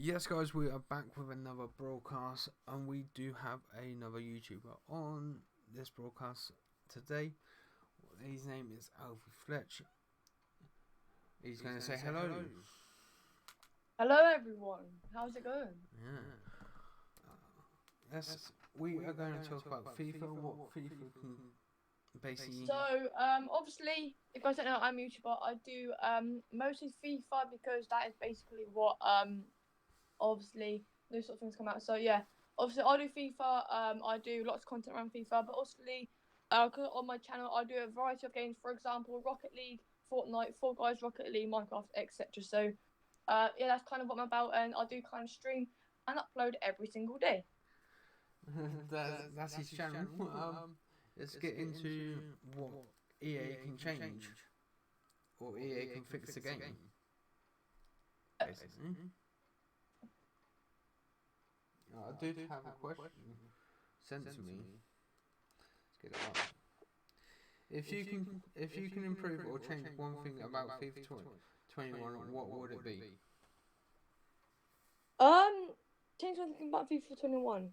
Yes, guys, we are back with another broadcast, and we do have another YouTuber on this broadcast today. His name is Alfie Fletch. He's going to say hello. Hello everyone, how's it going? We are going to talk about FIFA, what FIFA can basically... So, obviously, if you guys don't know, I'm a YouTuber. I do mostly FIFA because that is basically what obviously those sort of things come out. So yeah, obviously I do FIFA. I do lots of content around FIFA, but obviously, on my channel I do a variety of games. For example, Rocket League, Fortnite, Fall Guys, Rocket League, Minecraft, etc. So, yeah, that's kind of what I'm about, and I do kind of stream and upload every single day. that's his channel. Let's get into what EA can change, or EA can fix the game, basically. I did have a question sent to me. Let's get it up. If you can improve or change one thing about FIFA 21, what would it be? Change one thing about FIFA 21.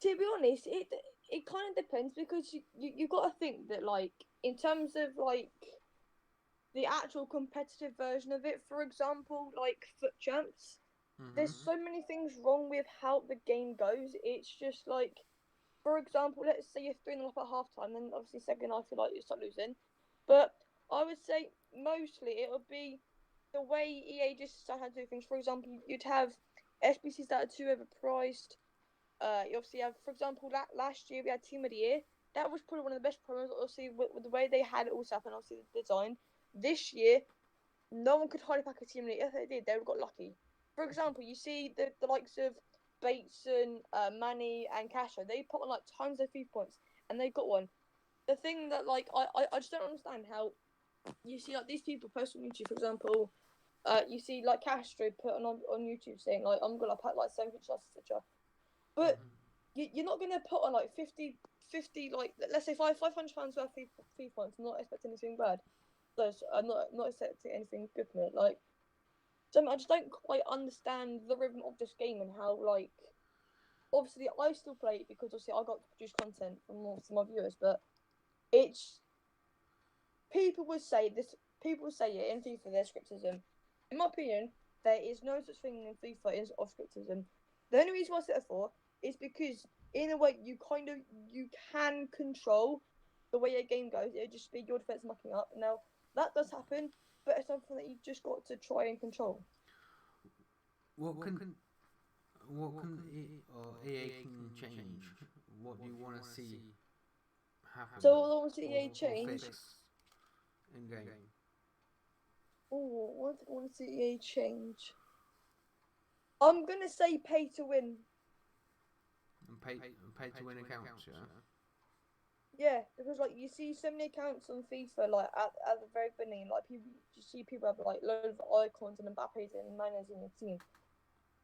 To be honest, it kind of depends because you got to think that, like, in terms of like the actual competitive version of it, for example, like Foot Champs, there's so many things wrong with how the game goes. It's just like, for example, let's say you're 3-0 up at halftime, then obviously second half you like you start losing. But I would say mostly it would be the way EA just decided how to do things. For example, you'd have SBCs that are too overpriced. You obviously have, for example, last year we had Team of the Year. That was probably one of the best promos, obviously, with the way they had it all set up and obviously the design. This year, no one could hardly pack a Team of the Year. If they did, they would have got lucky. For example, you see the likes of Bateson, Manny, and Casher. They put on like tons of FIFA points, and they got one. The thing that, like, I just don't understand how you see like these people post on YouTube, for example. You see like Castro put on YouTube saying like I'm gonna pack like 7 shots, etc. But you're not gonna put on like 50 like let's say £500 worth of FIFA points, not expecting anything bad. I'm not expecting anything good from it. Like, so I just don't quite understand the rhythm of this game and how, like, obviously I still play it because obviously I got to produce content for my viewers, but it's people would say this. People would say it in FIFA there's scriptism. In my opinion, there is no such thing in FIFA of scriptism. The only reason I say it for is because in a way you can control the way a game goes. It'll just be your defense mucking up. Now that does happen, but it's something that you just got to try and control. What can EA can change? What do you want to see happen? So what I want to see EA change. In game. Oh, what I want to see EA change. I'm gonna say pay to win. And pay to win accounts, yeah. Yeah, because like you see so many accounts on FIFA, like at the very beginning, like you see people have like loads of icons and Mbappe's and Mane's in the team.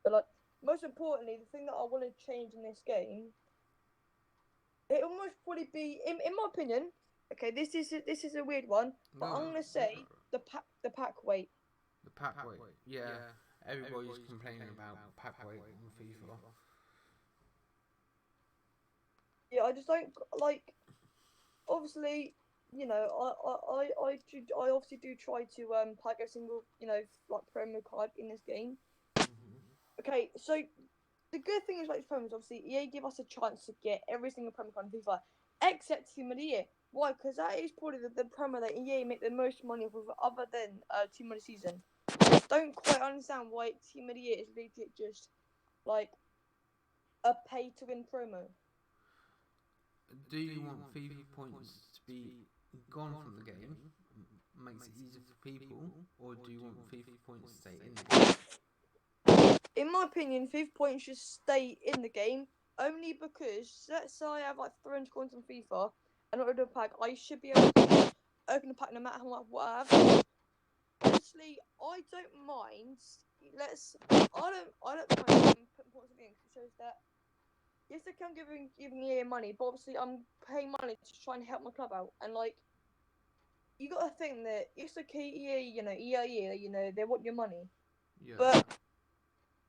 But like most importantly, the thing that I want to change in this game, it almost probably be in my opinion. Okay, this is a weird one, but I'm gonna say the pack weight. The pack weight, yeah. Everybody's complaining about pack weight on FIFA. Yeah, I just don't like. Obviously, you know, I obviously do try to pack every single like promo card in this game. Okay, so the good thing is like promos, obviously EA give us a chance to get every single promo card in FIFA, except Team of the Year. Why? Because that is probably the promo that EA make the most money with, other than Team of the Season. I don't quite understand why Team of the Year is legit just like a pay to win promo. Do you want FIFA points to be gone from the game, makes it easier for people, or do you want FIFA points to stay in the game? In my opinion, FIFA points should stay in the game, only because let's say I have like 300 coins on FIFA and not open a pack, I should be able to open a pack no matter how much what I have. Honestly, I don't mind. I don't mind putting points in the game because it shows that yes, I can giving EA money, but obviously I'm paying money to try and help my club out. And like, you got to think that it's okay, EA, EA, they want your money, yeah. But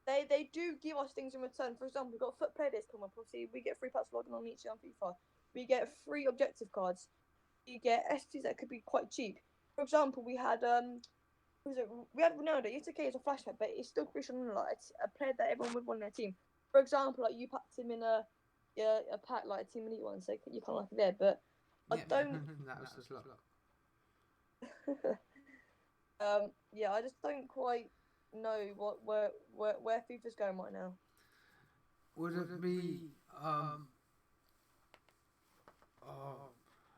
they do give us things in return. For example, we've got Foot Play Days coming up. Obviously, we get free packs logging on each year on FIFA. We get free objective cards. We get SPs that could be quite cheap. For example, we had we had Ronaldo. It's okay as a flashback, but it's still Cristiano Ronaldo. It's a player that everyone would want in their team. For example, like you packed him in a pack like a Team Elite one, so you can't like it there. But I Yeah, don't. that was just luck. Yeah, I just don't quite know where FIFA's going right now. Would it be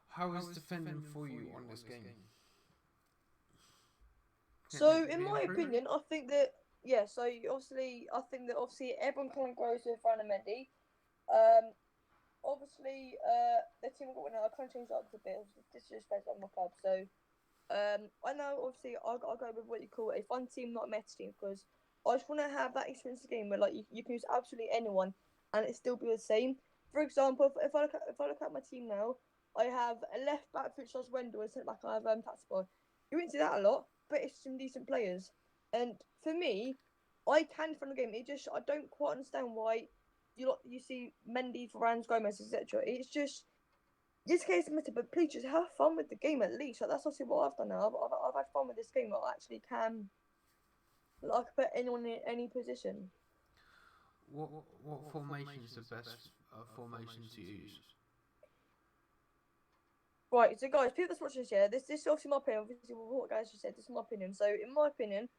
how is defending for you on this game? So, in my opinion, I think that yeah. So obviously, I think that obviously everyone kind of grows with Ryan and Mendy. Obviously, the team I got now, I kind of changed it up a bit. This is just based on my club. So, I know obviously I'll go with what you call a fun team, not a meta team, because I just want to have that experience of game where like you can use absolutely anyone and it still be the same. For example, if I look at my team now, I have a left back which was Wendell and centre back I have Tatspo. You wouldn't see that a lot, but it's some decent players. And for me, I can fund the game. It just I don't quite understand why you see Mendy, Varane, Gomez, etc. It's just this case admitted, but please just have fun with the game at least. Like, that's obviously what I've done now. I've had fun with this game. I actually can like put anyone in any position. What formation is the best formation to use? Right, so guys, people that's watching this, yeah, this is obviously my opinion. Obviously, what guys just said, this is my opinion. So, in my opinion,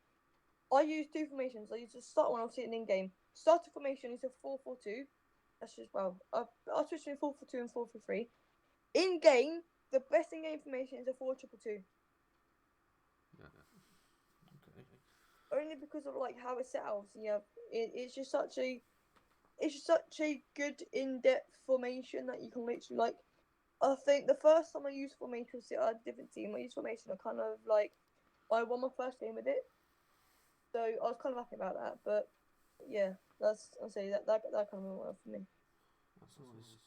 I use two formations. I use the start one, obviously, in game. Starter formation is a 4-4-2. That's just well, I'll switch between 4-4-2 and 4-4-3. In game, the best in game formation is a 4-2-2. Yeah. Okay. Only because of like how it's set out. Obviously, yeah, it's just such a good in-depth formation that you can literally like. I think the first time I used formation was a different team. I used formation. I kind of like I won my first game with it, so I was kind of happy about that. But yeah, I'll say that kind of went well for me. That's nice.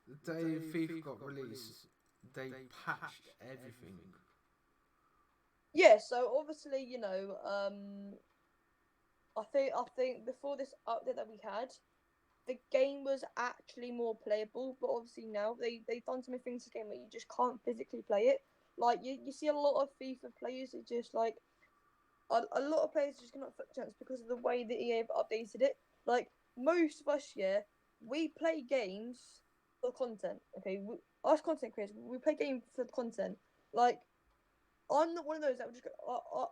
The day FIFA got released, they patched everything. Yeah, so obviously I think before this update that we had, the game was actually more playable, but obviously now they've done some things to the game where you just can't physically play it. Like you see a lot of FIFA players are just like a lot of players just cannot foot chance because of the way that EA have updated it. Like most of us, yeah, we play games for content. Okay, us content creators, we play games for content. Like I'm not one of those that would just go.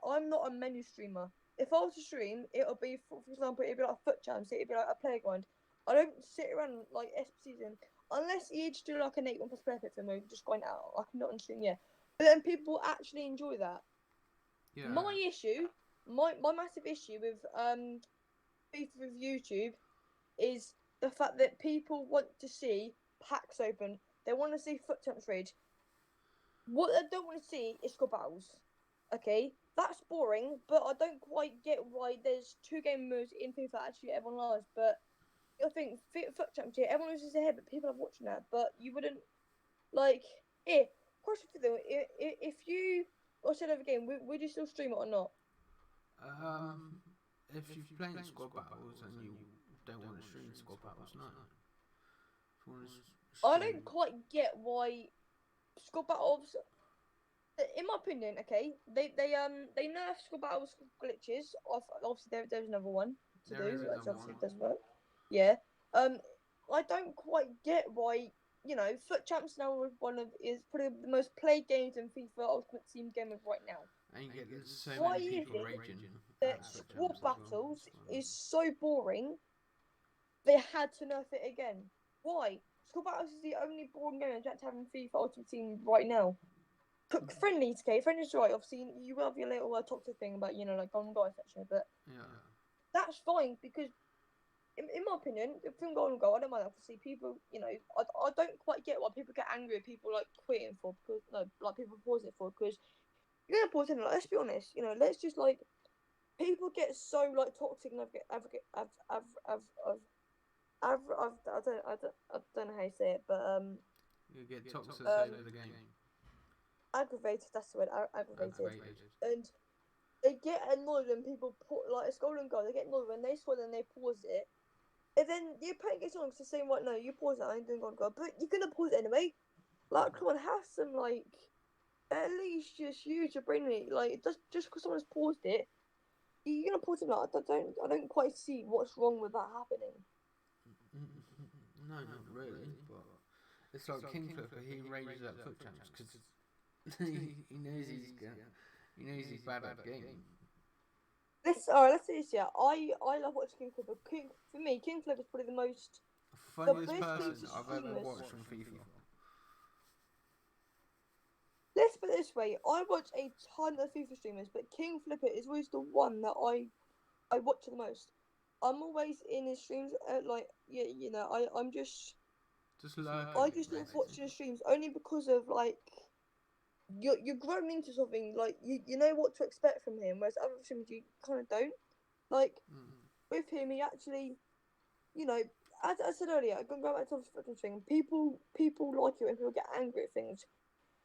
I'm not a menu streamer. If I was to stream, it'll be, for example, it'd be like Foot Champs, it'd be like a playground. I don't sit around like season unless you just do like an 8-1 plus player pick for me, just going out. I can not understand, yeah. But then people actually enjoy that. Yeah. My issue, my massive issue with FIFA with YouTube is the fact that people want to see packs open. They want to see Foot Champs raid. What I don't want to see is squad battles. Okay, that's boring, but I don't quite get why there's two game modes in FIFA that actually everyone loves. But I think Foot Champs here, everyone loses their head, but people are watching that. But you wouldn't like question for them. If you watch another game, would you still stream it or not? If you're playing squad battles and you don't want to stream squad battles, no. I don't quite get why squad battles. In my opinion, okay, they nerf squad battles glitches. Obviously, there's another one to do, which obviously doesn't work. Yeah. I don't quite get why Foot Champs now is probably the most played games in FIFA Ultimate Team game of right now. And you get so many people raging that squad battles is so boring. They had to nerf it again. Why? Squad battles is the only boring game that have in FIFA Ultimate Team right now. Friendly's okay. Friendly's right. Obviously, you will have your little toxic thing about like Golden Goal, etc. But that's fine because, in my opinion, from Golden Goal, I don't mind. Obviously, people, I don't quite get why people get angry at people like quitting for because like people pause it for because you're gonna pause it. Like, let's be honest. Let's just like people get so like toxic and I don't know how you say it, but you get toxic over the game. Aggravated, that's the word, aggravated. And they get annoyed when people put like a golden goal. They get annoyed when they score and they pause it. And then the opponent gets on because they're saying, right, no, you pause that, I ain't doing golden goal. But you're gonna pause it anyway. Like, come on, have some like at least just use your brain. Like, just because someone's paused it, you're gonna pause it. Like, I don't quite see what's wrong with that happening. No, not really. But it's like King Flipper. He rages at foot champs because he knows he's bad at the game. Let's say this. Yeah, I love watching King Flipper. For me, King Flipper is probably the most Funniest person I've ever watched from FIFA. Let's put it this way: I watch a ton of FIFA streamers, but King Flipper is always the one that I watch the most. I'm always in his streams. I'm just lurking. I just love watching his streams only because of like you're growing into something. Like you know what to expect from him, whereas other streamers you kind of don't. Like with him, he actually, as I said earlier, going back to the thing, people like it when people get angry at things.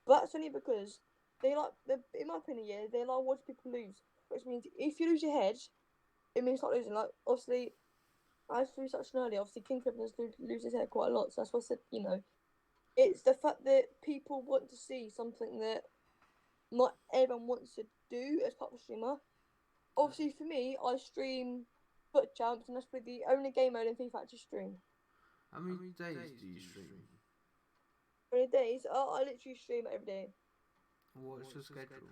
But that's only because in my opinion, they like watch people lose. Which means if you lose your head, it means not losing. Like, obviously, as we touched on earlier, obviously, King Clippers lose his head quite a lot. So that's what I said, it's the fact that people want to see something that not everyone wants to do as part of a streamer. Obviously, for me, I stream Foot Champs, and that's probably the only game mode in FIFA I actually stream. How many days do you stream? How many days? I literally stream every day. What's your schedule?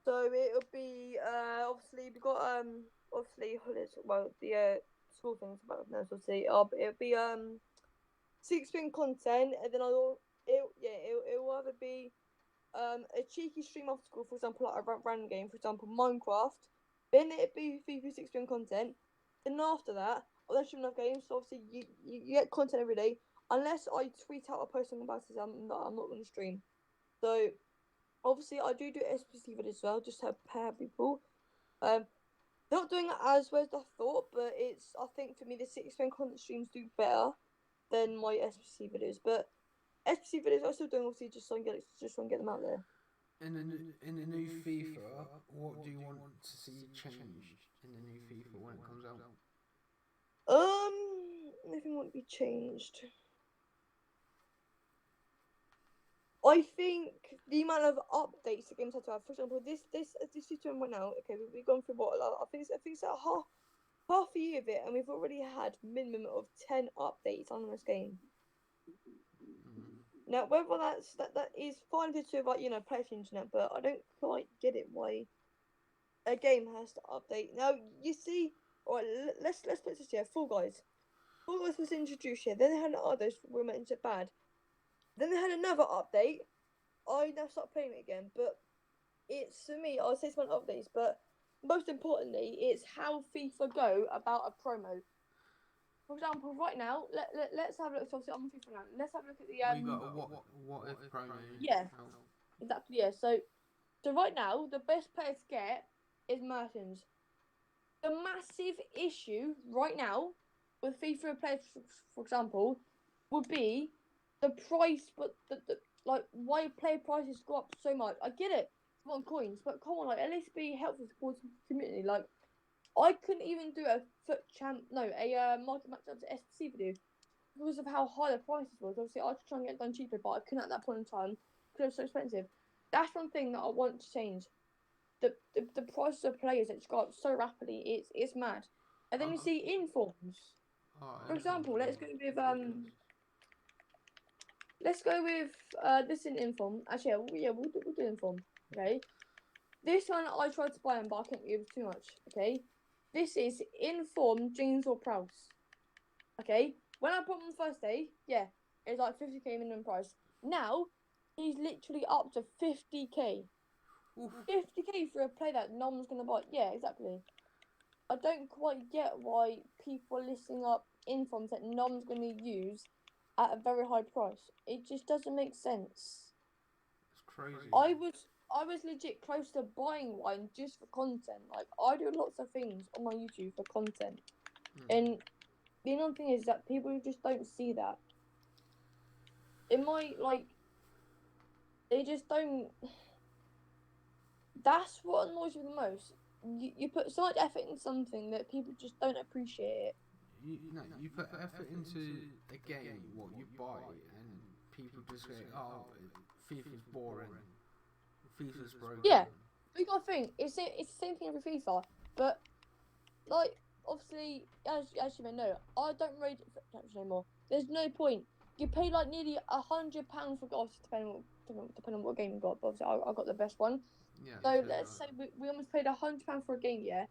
So it'll be obviously we got obviously the school things about no so see it'll be 6 content and then it'll either be a cheeky stream after school, for example, like a random game, for example Minecraft. Then it'll be FIFA 6 content. Then after that, I'll then stream another game. So obviously you get content every day, unless I tweet out a post about it. I'm not going to stream. So obviously I do SPC videos as well, just to pair people. Not doing it as well as I thought, but I think for me the 6 content streams do better than my SPC videos. But SPC videos I'm still doing obviously just so I can get them out there. In the new FIFA, what do you want to see changed in the new FIFA when it comes out? Anything want to be changed? I think the amount of updates the games have to have. For example, this system right now. Okay, we've gone through what? I think it's like half a year of it, and we've already had minimum of 10 updates on this game. Now, whether that is fine to like play the internet, but I don't quite get it why a game has to update. Now you see, all right, let's put this here. Fall Guys was introduced here. Then they had others were meant to bad. Then they had another update. I now start playing it again, but it's for me. I'll say it's one updates, but most importantly, it's how FIFA go about a promo. For example, right now, let's have a look. So obviously, I'm on FIFA now. Let's have a look at the. We got a what if promo. Yeah, exactly. Yeah. So right now, the best player to get is Mertens. The massive issue right now with FIFA players, for example, would be the price, but the like why player prices go up so much. I get it, it's on coins, but come on, like at least be helpful towards the community. Like I couldn't even do a market match up to SPC video because of how high the prices was. Obviously, I was trying to get it done cheaper, but I couldn't at that point in time because it was so expensive. That's one thing that I want to change. The prices of players that just go up so rapidly, it's mad. And then you see informs. For example, let's go with this in inform. Actually, we'll do inform. Okay, this one I tried to buy him, but I couldn't. It was too much. Okay, this is inform James or Prowse. Okay, when I bought him the first day, yeah, it was like 50k minimum price. Now he's literally up to 50k. 50k for a play that no one's gonna buy. Yeah, exactly. I don't quite get why people are listing up informs that no one's gonna use at a very high price. It just doesn't make sense. It's crazy. I was legit close to buying one just for content. Like I do lots of things on my YouTube for content, and the another thing is that people just don't see that. It might like they just don't. that's what annoys me the most. You put so much effort into something that people just don't appreciate it. You put effort into a game, what you buy, and people just say, "Oh, FIFA's boring, FIFA's broken." Yeah. We got to think it's the same thing every FIFA, but like obviously as you may know, I don't rate FUT Champs anymore. There's no point. You pay like nearly £100 for obviously depending on what game you got, but obviously I got the best one. Yeah. So let's say we almost paid £100 for a game, yeah.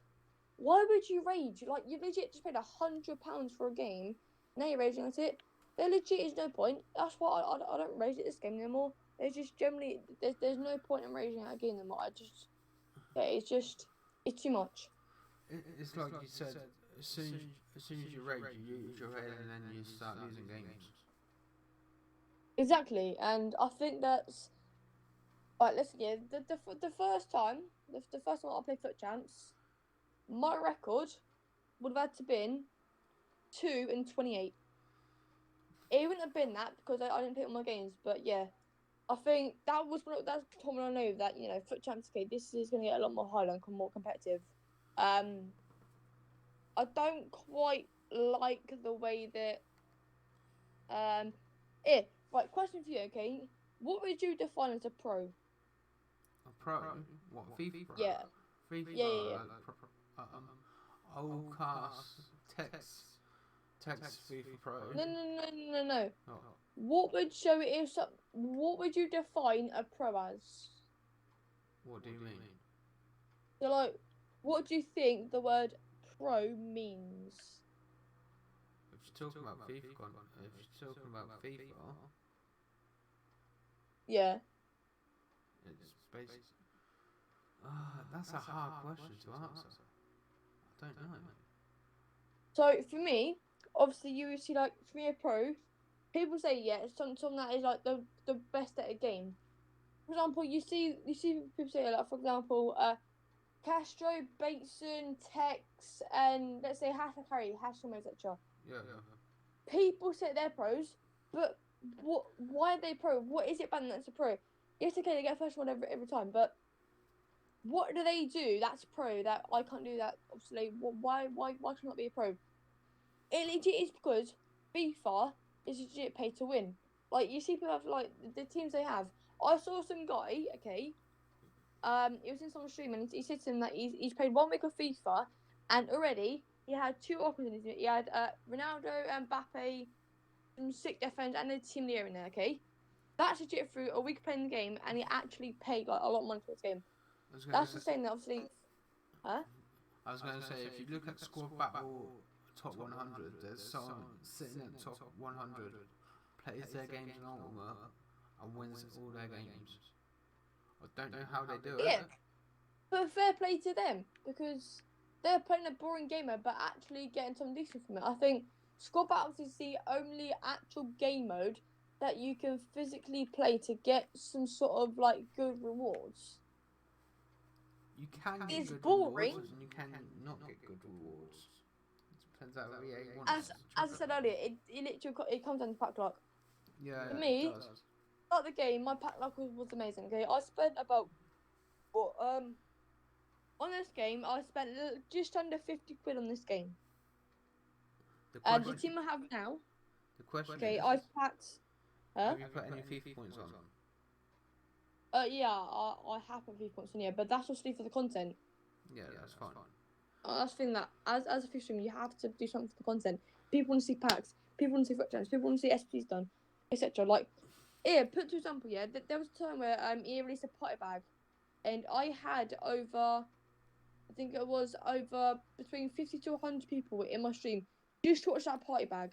Why would you rage? Like you legit just paid £100 for a game. Now you're raging at it. There legit is no point. That's why I don't rage at this game anymore. There's just generally there's no point in raging at a game anymore. It's too much. It's like you said. As soon as you rage, you use your head, and then you start losing games. Exactly, and I think that's right. Listen, yeah, the first time I played FUT Champs, my record would have had to been 2-28. It wouldn't have been that because I didn't pick all my games, but yeah, I think that's the time when I know that FUT Champs, okay, this is going to get a lot more higher and more competitive. I don't quite like the way that right, question for you, okay? What would you define as a pro? A pro? What, FIFA pro? Yeah. FIFA, Yeah. Old cast text FIFA pro. No. Oh. What would you define a pro as? What do you mean? So, like, what do you think the word pro means? If you're talking about FIFA, yeah, it's basically. That's a hard question to answer. I don't know. So for me, obviously you see like for me a pro, people say it's something that is like the best at a game. For example, you see people say like for example, Castro, Bateson, Tex, and let's say Harry, etc. Yeah. People say they're pros, but why are they pro? What is it about them that's a pro? Yes, okay, they get first one every time, but what do they do that's pro that I can't do that? Obviously, why can't I be a pro? It legit is because FIFA is legit pay to win. Like you see people have like the teams they have. I saw some guy, okay, he was in some stream and he said to him that he's played 1 week of FIFA and already he had 2 offers in his team. He had Ronaldo, Mbappe, some sick defense and a team leader in there, okay? That's legit through a week playing the game and he actually paid like a lot of money for this game. That's the same that obviously I was going to say if you look at Squad Battle top 100, there's someone sitting at top 100 plays their games in Ultimate and wins all their games. I don't know how they do it. Yeah, but fair play to them because they're playing a boring gamer but actually getting something decent from it. I think Squad Battles is the only actual game mode that you can physically play to get some sort of like good rewards. You can get it's good boring. rewards and you can not get good rewards. It depends how EA wants. As I said earlier, it literally comes down to pack luck. Yeah. For me, start the game, my pack luck was amazing. Okay, I spent about on this game, I spent just under 50 quid on this game. And the team I have now. The question. Okay, I've packed. Have you put any FIFA points on? Yeah, I have put FIFA points on, yeah, but that's obviously for the content. Yeah, that's fine. That's the thing that, as a FIFA streamer, you have to do something for the content. People want to see packs, people want to see FUT Champs, people want to see SPs done, etc. Like, put to example, there was a time where EA released a party bag, and I had over, I think it was over between 50 to 100 people in my stream just to watch that party bag.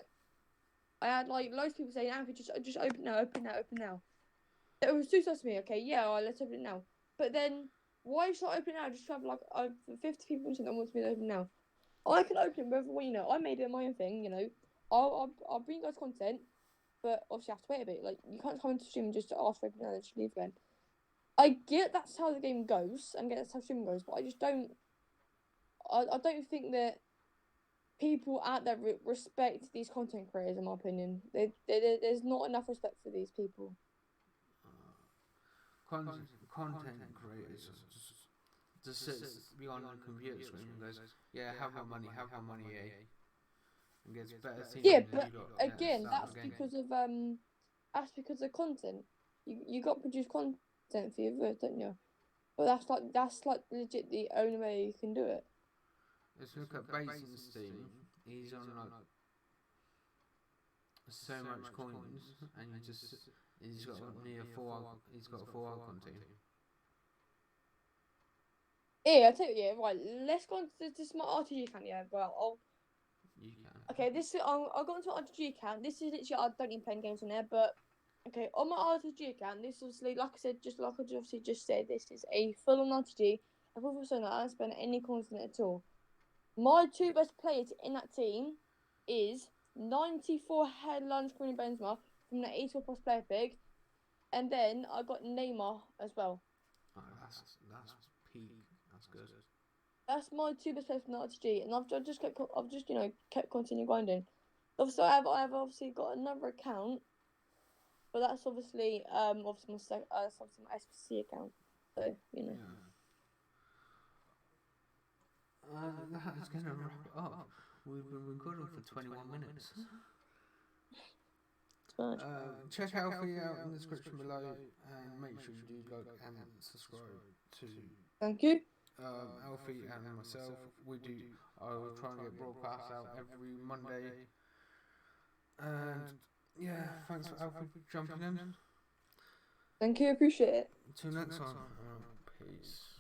I had like loads of people saying, "Anthony, just open now." It was too sus to me. Okay, yeah, let's open it now. But then, why should I open it now? Just to have like 50 people that wants me to open now. I can open it wherever I made it my own thing. I'll bring you guys content, but obviously I have to wait a bit. Like you can't come into stream and just ask for open now and just leave again. I get that's how the game goes, and get that's how streaming goes, but I just don't. I don't think that people out there respect these content creators. In my opinion, there's not enough respect for these people. Content creators just sits behind the computer screen and goes, "Yeah, have my money, eh?" And gets better teams. Yeah, and but you got, again, start that's the game. because of content. You got to produce content for your viewers, don't you? But that's like legit the only way you can do it. Let's look at Bateson's Steam. He's on like so much coins, and he's got near four. He's got a 4 icon team. Yeah, I tell you, yeah, right. Let's go on to Smart RTG account, yeah. Well, You can. okay, this is I'll go into my RTG account. This is literally I don't even play games on there, but okay, on my RTG account, this is obviously like I said, just like I obviously just said, this is a full-on RTG. I've also not I don't spend any coins on it at all. My 2 best players in that team is 94 headlines Karim Benzema from the 84 plus player pig, and then I got Neymar as well. Oh, that's peak. That's good. That's my 2 best players from the RTG, and I've just kept continuing grinding. Obviously, I've obviously got another account, but that's obviously obviously my SPC account. So you know. Yeah. That's gonna wrap it up. We've been recording for 21 minutes. Check Alfie out in the description below, and make sure you do like and subscribe to. Thank you. Alfie and myself. I will try and get broadcasts out every Monday. And yeah, thanks for Alfie jumping in. Thank you, appreciate it. Till next time. Peace.